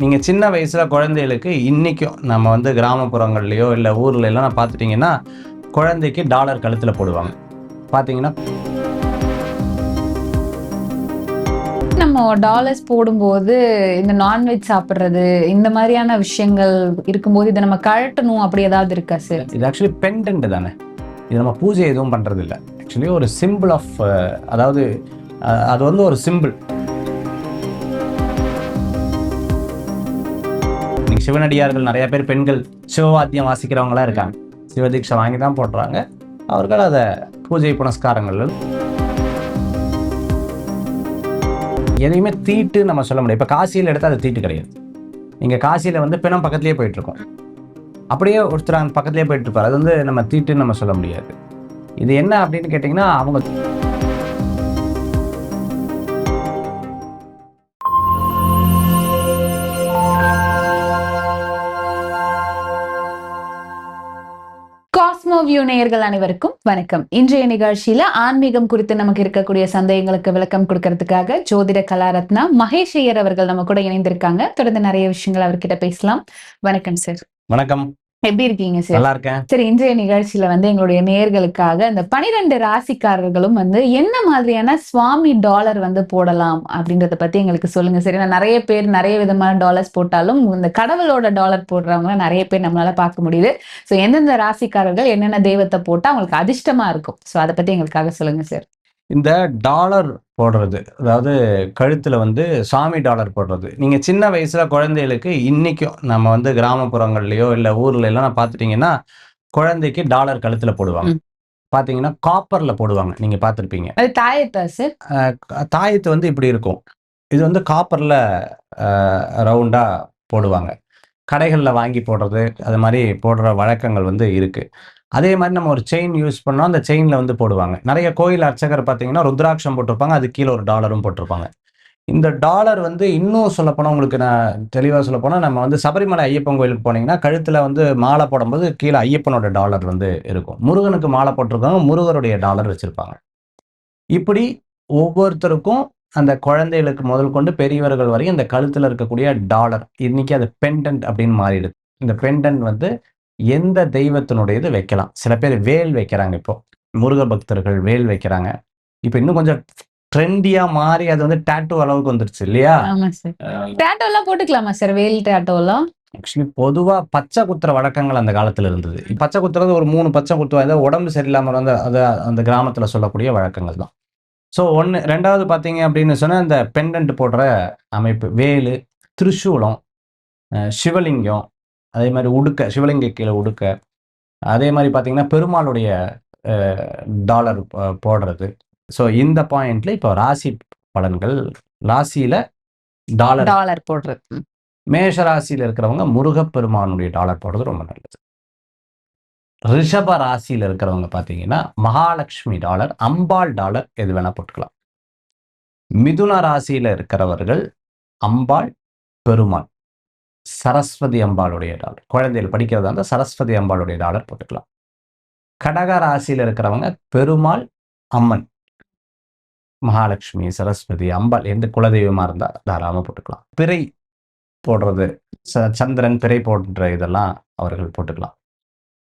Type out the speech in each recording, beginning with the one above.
நீங்க சின்ன வயசுல குழந்தைகளுக்கு இன்னைக்கும் நம்ம வந்து கிராமப்புறங்கள்லயோ, இல்ல ஊர்ல எல்லாம் பார்த்துட்டீங்கன்னா, குழந்தைக்கு டாலர் கழுத்துல போடுவாங்க. பார்த்தீங்கன்னா, நம்ம டாலர்ஸ் போடும்போது, இந்த நான்வெஜ் சாப்பிடுறது, இந்த மாரியான விஷயங்கள் இருக்கும்போது, இத நம்ம கழட்டணும் அப்படி ஏதாவது இருக்கா சார்? இது ஆக்சுவலி பெண்டன்ட் தானே. இது நம்ம பூஜை எதுவும் பண்றதில்ல. ஆக்சுவலி ஒரு சிம்பிள் ஆஃப் அதாவது அது வந்து ஒரு சிம்பிள். இன்னைக்கு சிவனடியார்கள் நெறைய பேர் பெண்கள் சிவவாத்தியம் வாசிக்கிறவங்களா இருக்காங்க. சிவதீட்சை வாங்கி தான் போடுறாங்க. அவர்கள் அத பூஜை புனஸ்காரங்கள் எதையுமே தீட்டு நம்ம சொல்ல முடியாது. இப்ப காசியில எடுத்தா அது தீட்டு கிடையாது. நீங்க காசியில வந்து பிணம் பக்கத்திலேயே போயிட்டு இருக்கும். அப்படியே ஒருத்தர் அந்த பக்கத்திலேயே போயிட்டு இருப்பாரு. அது வந்து நம்ம தீட்டுன்னு நம்ம சொல்ல முடியாது. இது என்ன அப்படின்னு கேட்டீங்கன்னா, அவங்க காஸ்மோ வியூ நேயர்கள் அனைவருக்கும் வணக்கம். இன்றைய நிகழ்ச்சியில ஆன்மீகம் குறித்து நமக்கு இருக்கக்கூடிய சந்தேகங்களுக்கு விளக்கம் கொடுக்கறதுக்காக ஜோதிட கலாரத்னா மகேஷ் ஐயர் அவர்கள் நம்ம கூட இணைந்திருக்காங்க. தொடர்ந்து நிறைய விஷயங்கள் அவர்கிட்ட பேசலாம். வணக்கம் சார். வணக்கம். எப்படி இருக்கீங்க சார்? நல்லா இருக்கேன். சரி, இன்றைய நிகழ்ச்சியில வந்து எங்களுடைய நேயர்களுக்காக இந்த 12 ராசிக்காரர்களும் வந்து என்ன மாதிரியான சுவாமி டாலர் வந்து போடலாம் அப்படின்றத பத்தி எங்களுக்கு சொல்லுங்க சார். ஏன்னா நிறைய பேர் நிறைய விதமான டாலர்ஸ் போட்டாலும் இந்த கடவுளோட டாலர் போடுறவங்க நிறைய பேர் நம்மளால பார்க்க முடியுது. ஸோ எந்தெந்த ராசிக்காரர்கள் என்னென்ன தெய்வத்தை போட்டா அவங்களுக்கு அதிர்ஷ்டமா இருக்கும், ஸோ அதை பத்தி எங்களுக்காக சொல்லுங்க சார். இந்த டாலர் போடுறது, அதாவது கழுத்துல வந்து சாமி டாலர் போடுறது. நீங்க சின்ன வயசுல குழந்தைகளுக்கு இன்னைக்கும் நம்ம வந்து கிராமப்புறங்கள்லயோ, இல்ல ஊர்ல எல்லாம் பார்த்துட்டீங்கன்னா, குழந்தைக்கு டாலர் கழுத்துல போடுவாங்க. ம். பார்த்தீங்கன்னா, காப்பர்ல போடுவாங்க. நீங்க பார்த்திருப்பீங்க. அது தாயத்தா சார்? தாயத்து வந்து இப்படி இருக்கும். இது வந்து காப்பர்ல அ ரவுண்டா போடுவாங்க. கடைகள்ல வாங்கி போடுறது, அது மாரி போடுற வழக்கங்கள் வந்து இருக்கு. அதே மாரி நம்ம ஒரு செயின் யூஸ் பண்ணோம், அந்த செயின்ல வந்து போடுவாங்க. நெறைய கோயில் அர்ச்சகர் பார்த்தீங்கன்னா, ருத்ராட்சம் போட்டிருப்பாங்க. அது கீழ ஒரு டாலரும் போட்டிருப்பாங்க. இந்த டாலர் வந்து இன்னும் சொல்லப்போனா, உங்களுக்கு நான் தெளிவா சொல்லப்போனா, நம்ம வந்து சபரிமலை ஐயப்பன் கோயிலுக்கு போனீங்கன்னா, கழுத்துல வந்து மாலை போடும்போது கீழ ஐயப்பனோட டாலர் வந்து இருக்கும். முருகனுக்கு மாலை போட்டிருக்கவங்க, முருகருடைய டாலர் வச்சிருப்பாங்க. இப்படி ஒவ்வொருத்தருக்கும் அந்த குழந்தைகளுக்கு முதல் கொண்டு பெரியவர்கள் வரையும் இந்த கழுத்துல இருக்கக்கூடிய டாலர், இன்னைக்கு அது பெண்டன்ட் அப்படின்னு மாறிடுது. இந்த பெண்டன்ட் வந்து எந்த தெய்வத்தினுடையது வைக்கலாம். சில பேர் வேல் வைக்கிறாங்க இப்போ. முருக பக்தர்கள் வேல் வைக்கிறாங்க. இப்ப இன்னும் கொஞ்சம் ட்ரெண்டியா மாறி அது வந்து டாட்டூ அளவுக்கு வந்துருச்சு இல்லையா? ஆமா சார். டேட்டோ எல்லாம் போட்டுக்கலாமா சார்? வேல் டேட்டோ எல்லாம்? ஆக்சுவலி பொதுவா பச்சை குத்துற வழக்கங்கள் அந்த காலத்துல இருந்தது. பச்சை குத்துறது ஒரு 3 பச்சை குத்துவாங்க. ஏதோ உடம்பு சரியில்லாம இருந்தா அந்த கிராமத்துல சொல்லக்கூடிய வழக்கங்கள் தான். ஸோ 2வது பார்த்தீங்க அப்படின்னு சொன்னா, இந்த பெண்டன்ட் போடுற அமைப்பு. வேலு, திரிசூலம், சிவலிங்கம், அதே மாரி உடுக்க, சிவலிங்க கீழ உடுக்க. அதே மாரி பார்த்தீங்கன்னா, பெருமாளுடைய அ டாலர் போடுறது. ஸோ இந்த பாயிண்ட்ல இப்போ ராசி பலன்கள். ராசியில டாலர். டாலர் போடுறது. மேஷ ராசியில இருக்கிறவங்க முருகப்பெருமானுடைய டாலர் போடுறது ரொம்ப நல்லது. ரிஷப ராசியில இருக்கிறவங்க பார்த்தீங்கன்னா, மகாலட்சுமி டாலர், அம்பாள் டாலர் எது வேணா போட்டுக்கலாம். மிதுன ராசியில இருக்கிறவர்கள் அம்பாள், பெருமாள், சரஸ்வதி அம்பாளுடைய டாலர். குழந்தைகள் படிக்கிறதா இருந்தா சரஸ்வதி அம்பாளுடைய டாலர் போட்டுக்கலாம். கடக ராசியில இருக்கிறவங்க பெருமாள், அம்மன், மகாலட்சுமி, சரஸ்வதி, அம்பாள் எந்த குலதெய்வமா இருந்தா தாராளமா போட்டுக்கலாம். பிறை போடுறது, சந்திரன் பிறை போன்ற இதெல்லாம் அவர்கள் போட்டுக்கலாம்.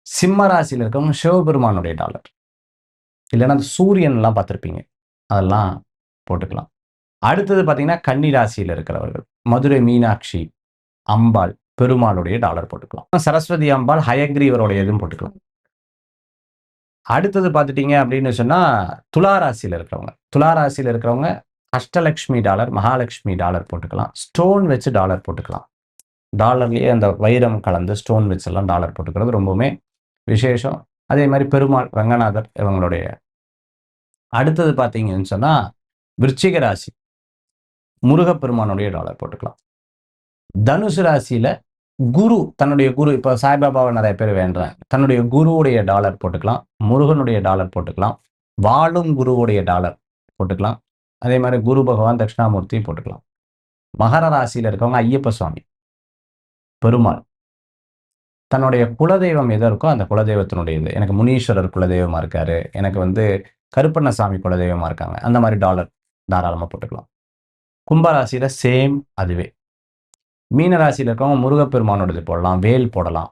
சிம்ம ராசியில இருக்கவங்க சிவபெருமானுடைய டாலர். இல்லைன்னா அந்த சூரியன்லாம் பார்த்திருப்பீங்க. அதெல்லாம் போட்டுக்கலாம். அடுத்தது பார்த்தீங்கன்னா, கன்னி ராசியில இருக்கிறவர்கள் மதுரை மீனாட்சி அம்பாள், பெருமாளுடைய டாலர் போட்டுக்கலாம். சரஸ்வதி அம்பாள், ஹயக்ரீவருடைய இதுவும் போட்டுக்கலாம். அடுத்தது பார்த்துட்டீங்க அப்படின்னு சொன்னா, துலா ராசியில இருக்கிறவங்க. துலா ராசியில இருக்கிறவங்க அஷ்டலட்சுமி டாலர், மகாலட்சுமி டாலர் போட்டுக்கலாம். ஸ்டோன் வச்சு டாலர் போட்டுக்கலாம். டாலர்லயே அந்த வைரம் கலந்து ஸ்டோன் வச்செல்லாம் டாலர் போட்டுக்கிறது ரொம்பவுமே விசேஷம். அதே மாரி பெருமாள், ரங்கநாதர் இவங்களுடைய. அடுத்தது பார்த்தீங்கன்னு சொன்னா, விருச்சிக ராசி முருகப்பெருமானுடைய டாலர் போட்டுக்கலாம். தனுசு ராசியில குரு, தன்னுடைய குரு, இப்ப சாய்பாபாவை நெறைய பேர் வேண்டுறாங்க. தன்னுடைய குருவுடைய டாலர் போட்டுக்கலாம். முருகனுடைய டாலர் போட்டுக்கலாம். வாழும் குருவுடைய டாலர் போட்டுக்கலாம். அதே மாரி குரு பகவான் தட்சிணாமூர்த்தி போட்டுக்கலாம். மகர ராசியில இருக்கவங்க ஐயப்ப சுவாமி, பெருமாள், தன்னுடைய குலதெய்வம் எது இருக்கோ அந்த குலதெய்வத்தினுடைய இது. எனக்கு முனீஸ்வரர் குலதெய்வமா இருக்காரு. எனக்கு வந்து கருப்பண்ணசாமி குலதெய்வமா இருக்காங்க. அந்த மாரி டாலர் தாராளமா போட்டுக்கலாம். கும்பராசியில சேம் அதுவே. மீன ராசியில இருக்கவங்க முருகப்பெருமானோடது போடலாம், வேல் போடலாம்.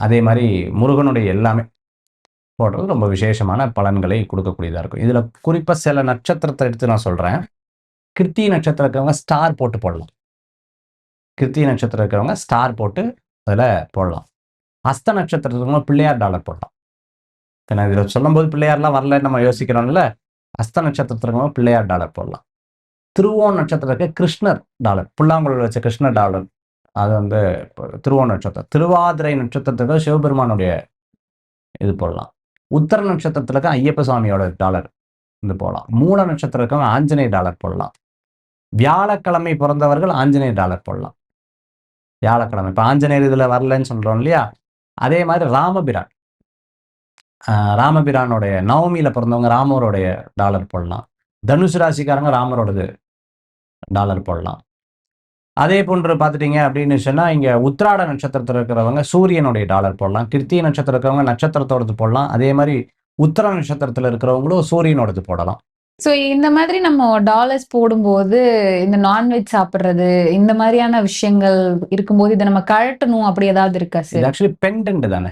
அதே மாரி முருகனுடைய எல்லாமே போடுறது ரொம்ப விசேஷமான பலன்களை குடுக்கக்கூடியதா இருக்கும். இதுல குறிப்பா சில நட்சத்திரத்த எடுத்து நான் சொல்றேன். கிருத்திகை நட்சத்திரம் இருக்கிறவங்க ஸ்டார் போட்டு போடலாம். கிருத்திகை நட்சத்திரம் இருக்கிறவங்க ஸ்டார் போட்டு அதுல போடலாம். ஹஸ்த நட்சத்திரத்துல இருக்கிறவங்க பிள்ளையார் டாலர் போடலாம். இப்ப நான் இதில சொல்லும்போது பிள்ளையார்லாம் வரலன்னு நம்ம யோசிக்கிறோம்ல. ஹஸ்த நட்சத்திரத்துல இருக்கிறவங்க பிள்ளையார் டாலர் போடலாம். திருவோண நட்சத்திரத்துக்கு கிருஷ்ணர் டாலர். புல்லாங்குழல் வச்ச கிருஷ்ணர் டாலர். அது வந்து திருவோண நட்சத்திரம். திருவாதிரை நட்சத்திரத்துக்கு சிவபெருமானுடைய இது போடலாம். உத்தர நட்சத்திரத்துல இருக்க ஐயப்ப சாமியோட டாலர் இது போடலாம். மூல நட்சத்திரம் இருக்கவங்க ஆஞ்சநேய டாலர் போடலாம். வியாழக்கிழமை பிறந்தவர்கள் ஆஞ்சநேய டாலர் போடலாம். வியாழக்கிழமை. இப்ப ஆஞ்சநேயர் இதுல வரலன்னு சொல்றோம் இல்லையா? அதே மாரி ராமபிரான். ராமபிரானுடைய நவமியில பிறந்தவங்க ராமருடைய டாலர் போடலாம். தனுசு ராசிக்காரங்க ராமரோடது டாலர் போடலாம். அதே போன்று பார்த்துட்டீங்க அப்படின்னு சொன்னா, இங்க உத்திராட நட்சத்திரத்துல இருக்கிறவங்க சூரியனுடைய டாலர் போடலாம். கிருத்திகை நட்சத்திரம் இருக்கிறவங்க நட்சத்திரத்தோடது போடலாம். அதே மாரி உத்திர நட்சத்திரத்துல இருக்கிறவங்களும் சூரியனோடது போடலாம். ஸோ இந்த மாதிரி நம்ம டாலர்ஸ் போடும்போது, இந்த நான்வெஜ் சாப்பிடுறது, இந்த மாரியான விஷயங்கள் இருக்கும்போது, இத நம்ம கழட்டணும் அப்படி ஏதாவது இருக்கா இது சார்? ஆக்சுவலி பெண்டன்ட் தானே.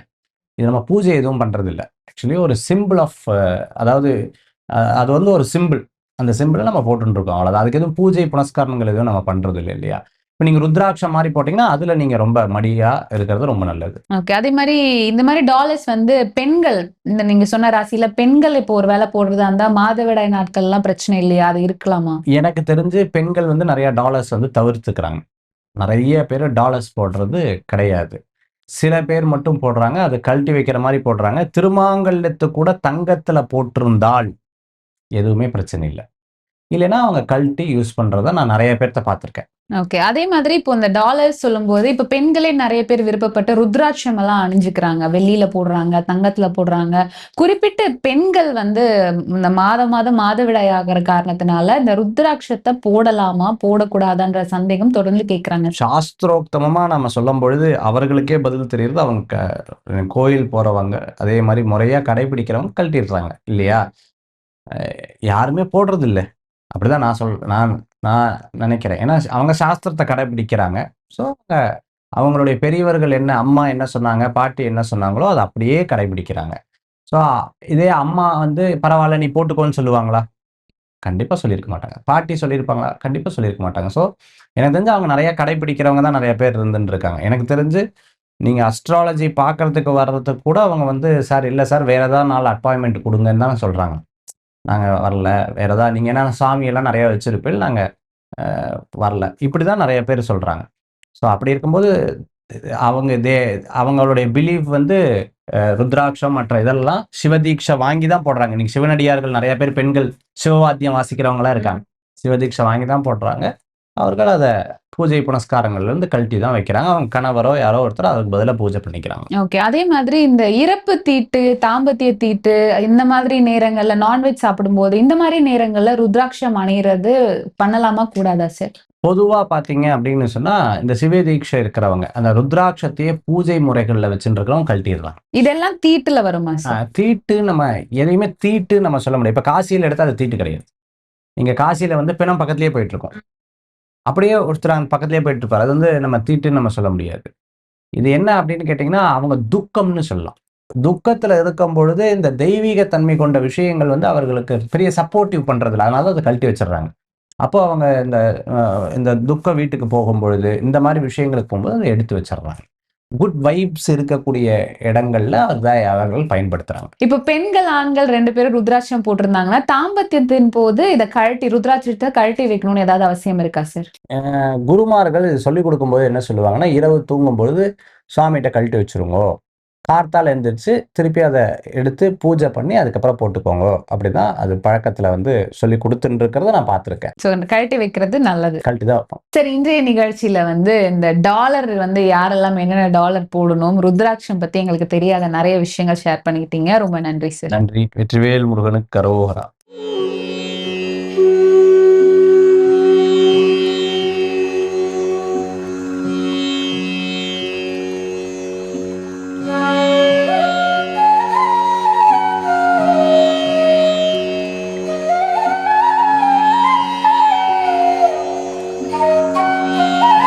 இது நம்ம பூஜை எதுவும் பண்றதில்ல. ஆக்சுவலி ஒரு சிம்பிள் ஆஃப் அதாவது அது வந்து ஒரு சிம்பிள். அந்த சிம்பிள நம்ம போட்டுட்டு இருக்கோம். அவ்வளவுதான். அதுக்கு எதுவும் பூஜை புனஸ்காரங்கள் எதுவும் நம்ம பண்றது இல்ல இல்லையா? இப்ப நீங்க ருத்ராட்சம் மாரி போட்டீங்கன்னா, அதுல நீங்க ரொம்ப மடியா இருக்கிறது ரொம்ப நல்லது. ஓகே. அதே மாரி இந்த மாரி டாலர்ஸ் வந்து பெண்கள், இந்த நீங்க சொன்ன ராசியில பெண்கள் இப்போ ஒரு வேள போடுறதா இருந்தா, மாதவிடாய் நாட்கள்லாம் பிரச்சனை இல்லையா? அது இருக்கலாமா? எனக்கு தெரிஞ்சு பெண்கள் வந்து நெறைய டாலர்ஸ் வந்து தவிர்த்துக்கிறாங்க. நெறைய பேரு டாலர்ஸ் போடுறது கிடையாது. சில பேர் மட்டும் போடுறாங்க. அத கழட்டி வைக்கிற மாரி போடுறாங்க. திருமாங்கல்யத்த கூட தங்கத்துல போட்டிருந்தால் எதுவுமே பிரச்சனை இல்ல. இல்லைன்னா அவங்க கழட்டி யூஸ் பண்றத நான் நெறைய பேர்த்த பார்த்துருக்கேன். ஓகே. அதே மாதிரி இப்போ இந்த டாலர்ஸ் சொல்லும்போது, இப்ப பெண்களே நெறைய பேர் விருப்பப்பட்டு ருத்ராட்சம் எல்லாம் அணிஞ்சுக்கிறாங்க. வெள்ளியில போடுறாங்க, தங்கத்துல போடுறாங்க. குறிப்பிட்ட பெண்கள் வந்து இந்த மாதம் மாதவிடாய் ஆகுற காரணத்தினால, இந்த ருத்ராட்சத்த போடலாமா? போடக்கூடாதான்ற சந்தேகம் தொடர்ந்து கேட்கறாங்க. சாஸ்திரோக்தமமா நம்ம சொல்லும்பொழுது, அவர்களுக்கே பதில் தெரியுறது. அவங்க கோயில் போறவங்க, அதே மாரி முறையா கடைபிடிக்கிறவங்க கழட்டிடுறாங்க இல்லையா? அ யாருமே போடுறதில்ல. அப்படிதான் நான் நான் நினைக்கிறேன். ஏன்னா அவங்க சாஸ்திரத்த கடைபிடிக்கிறாங்க. ஸோ அவங்களுடைய பெரியவர்கள் என்ன அம்மா என்ன சொன்னாங்க, பாட்டி என்ன சொன்னாங்களோ, அத அப்படியே கடைபிடிக்கிறாங்க. ஸோ இதே அம்மா வந்து பரவால்ல நீ போட்டுக்கோன்னு சொல்லுவாங்களா? கண்டிப்பா சொல்லியிருக்க மாட்டாங்க. பாட்டி சொல்லியிருப்பாங்களா? கண்டிப்பா சொல்லியிருக்க மாட்டாங்க. ஸோ எனக்கு தெரிஞ்சு அவங்க நெறைய கடைபிடிக்கிறவங்க தான் நெறைய பேர் இருந்துட்டு இருக்காங்க. எனக்கு தெரிஞ்சு நீங்க அஸ்ட்ராலஜி பார்க்கறதுக்கு வர்றதுக்கு கூட அவங்க வந்து, "சார் இல்ல சார் வேற ஏதாவது நாள் அப்பாயின்ட்மென்ட் குடுங்கன்னு" தானே சொல்றாங்க. நாங்க வரல. வேற ஏதாவது நீங்க ஏன்னா சாமியெல்லாம் நெறைய வச்சிருப்பீல். நாங்க வரல. இப்படிதான் நெறைய பேர் சொல்றாங்க. ஸோ அப்படி இருக்கும்போது அவங்க அவங்களுடைய பிலீஃப் வந்து ருத்ராட்சம் மற்ற இதெல்லாம் சிவதீட்சை வாங்கி தான் போடுறாங்க. இன்னைக்கு சிவனடியார்கள் நெறைய பேர் பெண்கள் சிவவாத்தியம் வாசிக்கிறவங்களா இருக்காங்க. சிவதீட்சை வாங்கி தான் போடுறாங்க. அவர்கள் அத பூஜை புனஸ்காரங்கள்ல இருந்து கழட்டி தான் வைக்கிறாங்க. அவங்க கணவரோ யாரோ ஒருத்தர் அதுக்கு பதிலா பூஜை பண்ணிக்கிறாங்க. ஓகே. அதே மாதிரி இந்த இறப்பு தீட்டு, தாம்பத்திய தீட்டு இந்த மாதிரி நேரங்கள்ல நான்வெஜ் சாப்பிடும்போது, இந்த மாரி நேரங்கள்ல ருத்ராட்சம் அணியிறது பண்ணலாமா? கூடாதா சார்? பொதுவா பார்த்தீங்க அப்படின்னு சொன்னா, இந்த சிவ தீட்சை இருக்கிறவங்க, அந்த ருத்ராட்சத்தையே பூஜை முறைகள்ல வச்சுட்டு இருக்கிறவங்க கழட்டிடுறாங்க. இதெல்லாம் தீட்டுல வருமா சார்? தீட்டு நம்ம எதையுமே தீட்டு நம்ம சொல்ல முடியாது. இப்ப காசியில எடுத்தா அது தீட்டு கிடையாது. நீங்க காசியில வந்து பிணம் பக்கத்திலேயே போயிட்டு இருக்கும். அப்படியே ஒருத்தர் அங்க பக்கத்திலேயே போயிட்டு இருப்பாரு. அது வந்து நம்ம தீட்டுன்னு நம்ம சொல்ல முடியாது. இது என்ன அப்படின்னு கேட்டீங்கன்னா, அவங்க துக்கம்னு சொல்லலாம். துக்கத்துல இருக்கும் பொழுது இந்த தெய்வீக தன்மை கொண்ட விஷயங்கள் வந்து அவர்களுக்கு பெரிய சப்போர்ட்டிவ் பண்றதில்ல. அதனால அத கழட்டி வச்சுடுறாங்க. அப்போ அவங்க இந்த துக்க வீட்டுக்கு போகும்பொழுது, இந்த மாரி விஷயங்களுக்கு போகும்போது அத எடுத்து வச்சுடுறாங்க. குட் வைப்ஸ் இருக்கக்கூடிய இடங்கள்ல அத அவர்கள் பயன்படுத்துறாங்க. இப்ப பெண்கள், ஆண்கள் 2 பேரும் ருத்ராட்சம் போட்டிருந்தாங்கன்னா, தாம்பத்தியத்தின் போது இத ருத்ராட்சத்த கழட்டி வைக்கணும்னு ஏதாவது அவசியம் இருக்கா சார்? குருமார்கள் சொல்லிக் குடுக்கும்போது என்ன சொல்லுவாங்கன்னா, இரவு தூங்கும்பொழுது சாமிட்ட கழட்டி வச்சுருங்கோ. கார்த்தால எந்திரிச்சு திருப்பி அத எடுத்து பூஜை பண்ணி அதுக்கப்புறம் போட்டுக்கோங்க. அப்படிதான் அது பழக்கத்துல வந்து சொல்லிக் குடுத்துட்டு இருக்கிறத நான் பார்த்துருக்கேன். சோ கழட்டி வைக்கிறது நல்லது. கழட்டி தான் வைப்போம். சரி, இன்றைய நிகழ்ச்சியில வந்து இந்த டாலர் வந்து யாரெல்லாம் என்னென்ன டாலர் போடணும், ருத்ராட்சம் பத்தி எங்களுக்கு தெரியாத நெறைய விஷயங்கள் ஷேர் பண்ணிக்கிட்டீங்க. ரொம்ப நன்றி சார். நன்றி. வெற்றிவேல் முருகனுக்கு கரோகரா.